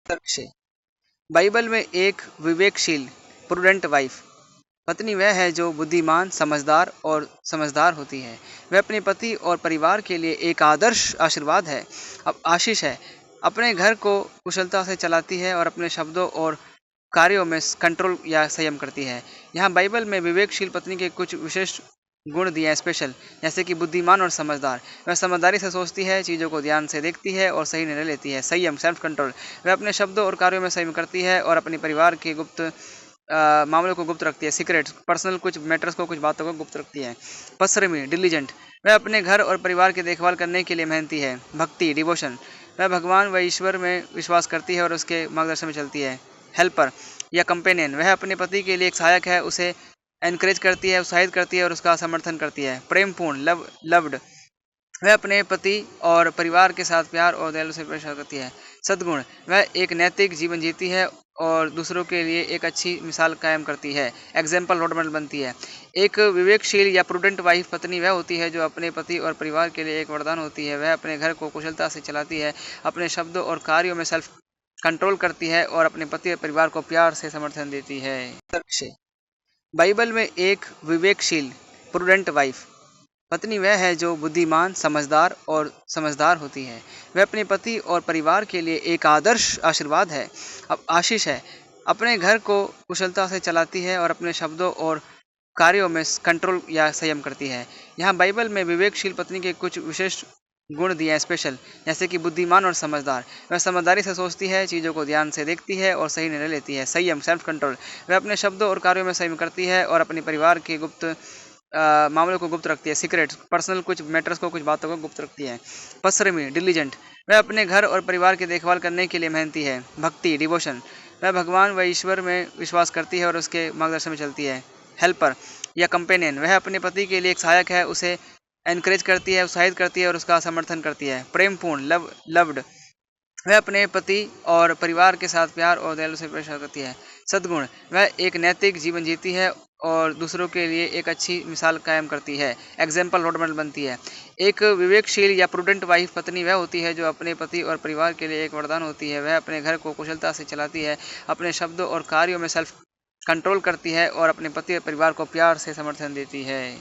से बाइबल में एक विवेकशील प्रूडेंट वाइफ पत्नी वह है जो बुद्धिमान समझदार होती है। वह अपने पति और परिवार के लिए एक आदर्श आशीर्वाद है। अब आशीष है। अपने घर को कुशलता से चलाती है और अपने शब्दों और कार्यों में कंट्रोल या संयम करती है। यहाँ बाइबल में विवेकशील पत्नी के कुछ विशेष गुण दिए हैं स्पेशल, जैसे कि बुद्धिमान और समझदार। वह समझदारी से सोचती है, चीज़ों को ध्यान से देखती है और सही निर्णय लेती है। संयम सेल्फ कंट्रोल, वह अपने शब्दों और कार्यों में संयम करती है और अपने परिवार के गुप्त मामलों को गुप्त रखती है। सीक्रेट पर्सनल कुछ मैटर्स को, कुछ बातों को गुप्त रखती है। परिश्रमी डिलीजेंट, वह अपने घर और परिवार की देखभाल करने के लिए मेहनती है। भक्ति डिवोशन, वह भगवान व ईश्वर में विश्वास करती है और उसके मार्गदर्शन में चलती है। हेल्पर या कंपेनियन, वह अपने पति के लिए एक सहायक है, उसे एनकरेज करती है, उत्साहित करती है और उसका समर्थन करती है। प्रेमपूर्ण लव्ड, वह अपने पति और परिवार के साथ प्यार और दयालु से पेश करती है। सद्गुण, वह एक नैतिक जीवन जीती है और दूसरों के लिए एक अच्छी मिसाल कायम करती है। एग्जाम्पल रोल मॉडल बनती है। एक विवेकशील या प्रूडेंट वाइफ पत्नी वह होती है जो अपने पति और परिवार के लिए एक वरदान होती है। वह अपने घर को कुशलता से चलाती है, अपने शब्दों और कार्यों में सेल्फ कंट्रोल करती है और अपने पति और परिवार को प्यार से समर्थन देती है। बाइबल में एक विवेकशील प्रूडेंट वाइफ पत्नी वह है जो बुद्धिमान समझदार होती है। वह अपने पति और परिवार के लिए एक आदर्श आशीर्वाद है। अब आशीष है। अपने घर को कुशलता से चलाती है और अपने शब्दों और कार्यों में कंट्रोल या संयम करती है। यहाँ बाइबल में विवेकशील पत्नी के कुछ विशेष गुण दिए हैं स्पेशल, जैसे कि बुद्धिमान और समझदार। वह समझदारी से सोचती है, चीज़ों को ध्यान से देखती है और सही निर्णय लेती है। संयम सेल्फ कंट्रोल, वह अपने शब्दों और कार्यों में संयम करती है और अपने परिवार के गुप्त मामलों को गुप्त रखती है। सीक्रेट पर्सनल कुछ मैटर्स को, कुछ बातों को गुप्त रखती है। परिश्रमी डिलीजेंट, वह अपने घर और परिवार की देखभाल करने के लिए मेहनती है। भक्ति डिवोशन, वह भगवान व ईश्वर में विश्वास करती है और उसके मार्गदर्शन में चलती है। हेल्पर या कंपेनियन, वह अपने पति के लिए एक सहायक है, उसे एनकरेज करती है, उत्साहित करती है और उसका समर्थन करती है। प्रेमपूर्ण लव्ड, वह अपने पति और परिवार के साथ प्यार और दयालु से पेश करती है। सद्गुण, वह एक नैतिक जीवन जीती है और दूसरों के लिए एक अच्छी मिसाल कायम करती है। एग्जाम्पल रोल मॉडल बनती है। एक विवेकशील या प्रूडेंट वाइफ पत्नी वह होती है जो अपने पति और परिवार के लिए एक वरदान होती है। वह अपने घर को कुशलता से चलाती है, अपने शब्दों और कार्यों में सेल्फ कंट्रोल करती है और अपने पति और परिवार को प्यार से समर्थन देती है।